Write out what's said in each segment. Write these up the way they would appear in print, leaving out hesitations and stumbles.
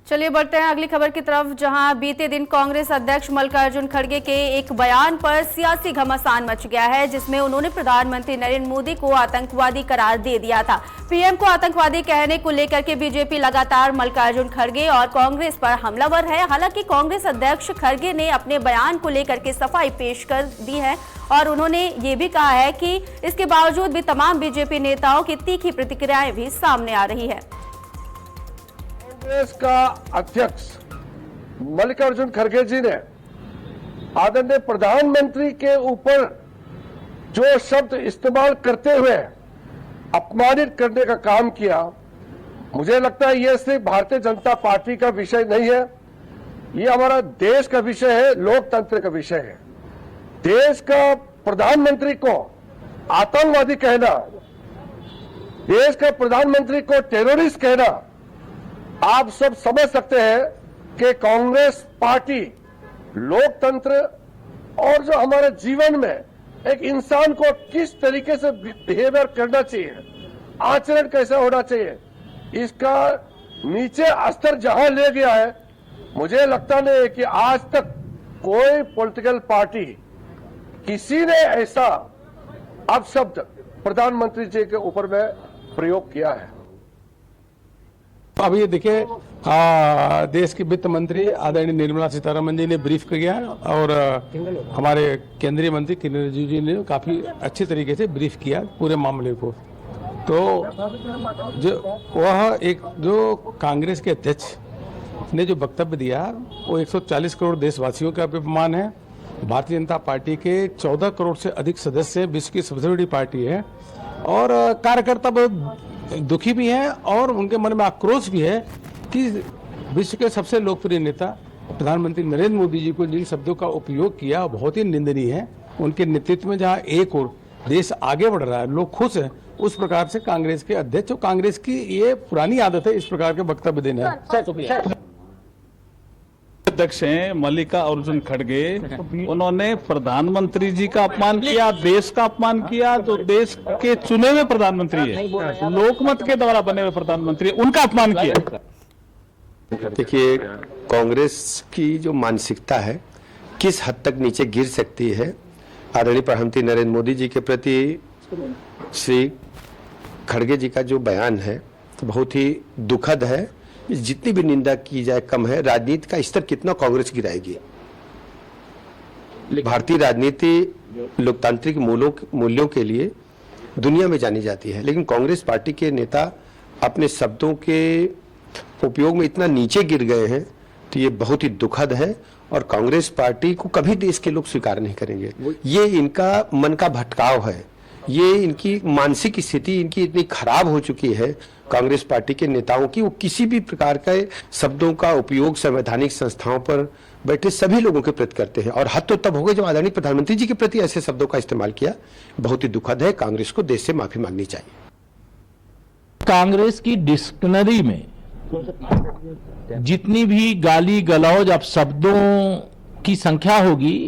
चलिए बढ़ते हैं अगली खबर की तरफ, जहां बीते दिन कांग्रेस अध्यक्ष मल्लिकार्जुन खड़गे के एक बयान पर सियासी घमासान मच गया है, जिसमें उन्होंने प्रधानमंत्री नरेंद्र मोदी को आतंकवादी करार दे दिया था। पीएम को आतंकवादी कहने को लेकर के बीजेपी लगातार मल्लिकार्जुन खड़गे और कांग्रेस पर हमलावर है। हालांकि कांग्रेस अध्यक्ष खड़गे ने अपने बयान को लेकर के सफाई पेश कर दी है और उन्होंने ये भी कहा है कि इसके बावजूद भी तमाम बीजेपी नेताओं की तीखी प्रतिक्रियाएं भी सामने आ रही है। कांग्रेस का अध्यक्ष मल्लिकार्जुन खड़गे जी ने आदरणीय प्रधानमंत्री के ऊपर जो शब्द इस्तेमाल करते हुए अपमानित करने का काम किया, मुझे लगता है यह सिर्फ भारतीय जनता पार्टी का विषय नहीं है, ये हमारा देश का विषय है, लोकतंत्र का विषय है। देश का प्रधानमंत्री को आतंकवादी कहना, देश का प्रधानमंत्री को टेररिस्ट कहना, आप सब समझ सकते हैं कि कांग्रेस पार्टी लोकतंत्र और जो हमारे जीवन में एक इंसान को किस तरीके से बिहेवियर करना चाहिए, आचरण कैसा होना चाहिए, इसका नीचे स्तर जहां ले गया है, मुझे लगता नहीं है कि आज तक कोई पॉलिटिकल पार्टी किसी ने ऐसा अपशब्द प्रधानमंत्री जी के ऊपर में प्रयोग किया है। अब ये देखिए, देश के वित्त मंत्री आदरणीय निर्मला सीतारमण जी ने ब्रीफ किया और हमारे केंद्रीय मंत्री किरण रिजिजू जी ने काफी अच्छे तरीके से ब्रीफ किया पूरे मामले को। तो जो कांग्रेस के अध्यक्ष ने जो वक्तव्य दिया वो 140 करोड़ देशवासियों का अपमान है। भारतीय जनता पार्टी के 14 करोड़ से अधिक सदस्य हैं, विश्व की सबसे बड़ी पार्टी है और कार्यकर्ता बहुत दुखी भी है और उनके मन में आक्रोश भी है कि विश्व के सबसे लोकप्रिय नेता प्रधानमंत्री नरेंद्र मोदी जी को जिन शब्दों का उपयोग किया बहुत ही निंदनीय है। उनके नेतृत्व में जहां एक और देश आगे बढ़ रहा है, लोग खुश हैं, उस प्रकार से कांग्रेस के अध्यक्ष और कांग्रेस की ये पुरानी आदत है इस प्रकार के वक्तव्य देना। अध्यक्ष हैं मल्लिकार्जुन खड़गे, उन्होंने प्रधानमंत्री जी का अपमान किया, देश का अपमान किया, जो देश के चुने हुए प्रधानमंत्री है, लोकमत के द्वारा बने हुए प्रधानमंत्री, उनका अपमान किया। देखिए, कांग्रेस की जो मानसिकता है किस हद तक नीचे गिर सकती है, आदरणीय प्रधानमंत्री नरेंद्र मोदी जी के प्रति श्री खड़गे जी का जो बयान है बहुत ही दुखद है। जितनी भी निंदा की जाए कम है। राजनीति का स्तर कितना कांग्रेस गिराएगी। भारतीय राजनीति लोकतांत्रिक मूल्यों के लिए दुनिया में जानी जाती है, लेकिन कांग्रेस पार्टी के नेता अपने शब्दों के उपयोग में इतना नीचे गिर गए हैं तो ये बहुत ही दुखद है और कांग्रेस पार्टी को कभी देश के लोग स्वीकार नहीं करेंगे। ये इनका मन का भटकाव है, ये इनकी मानसिक स्थिति इनकी इतनी खराब हो चुकी है कांग्रेस पार्टी के नेताओं की, वो किसी भी प्रकार के शब्दों का उपयोग संवैधानिक संस्थाओं पर बैठे सभी लोगों के प्रति करते हैं और हद तो तब हो गए जब आदरणीय प्रधानमंत्री जी के प्रति ऐसे शब्दों का इस्तेमाल किया। बहुत ही दुखद है। कांग्रेस को देश से माफी मांगनी चाहिए। कांग्रेस की डिक्शनरी में जितनी भी गाली गलौज अब शब्दों की संख्या होगी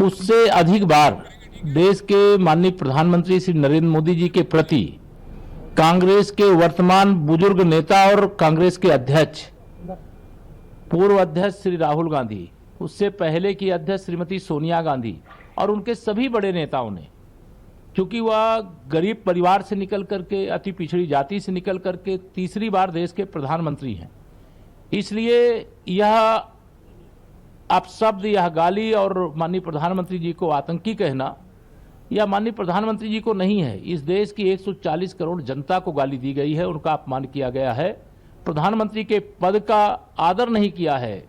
उससे अधिक बार देश के माननीय प्रधानमंत्री श्री नरेंद्र मोदी जी के प्रति कांग्रेस के वर्तमान बुजुर्ग नेता और कांग्रेस के अध्यक्ष, पूर्व अध्यक्ष श्री राहुल गांधी, उससे पहले की अध्यक्ष श्रीमती सोनिया गांधी और उनके सभी बड़े नेताओं ने, क्योंकि वह गरीब परिवार से निकल करके, अति पिछड़ी जाति से निकल करके तीसरी बार देश के प्रधानमंत्री हैं, इसलिए यह अपशब्द, यह गाली और माननीय प्रधानमंत्री जी को आतंकी कहना यह माननीय प्रधानमंत्री जी को नहीं है, इस देश की 140 करोड़ जनता को गाली दी गई है, उनका अपमान किया गया है। प्रधानमंत्री के पद का आदर नहीं किया है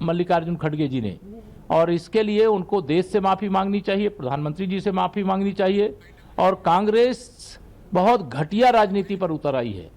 मल्लिकार्जुन खड़गे जी ने और इसके लिए उनको देश से माफी मांगनी चाहिए, प्रधानमंत्री जी से माफी मांगनी चाहिए और कांग्रेस बहुत घटिया राजनीति पर उतर आई है।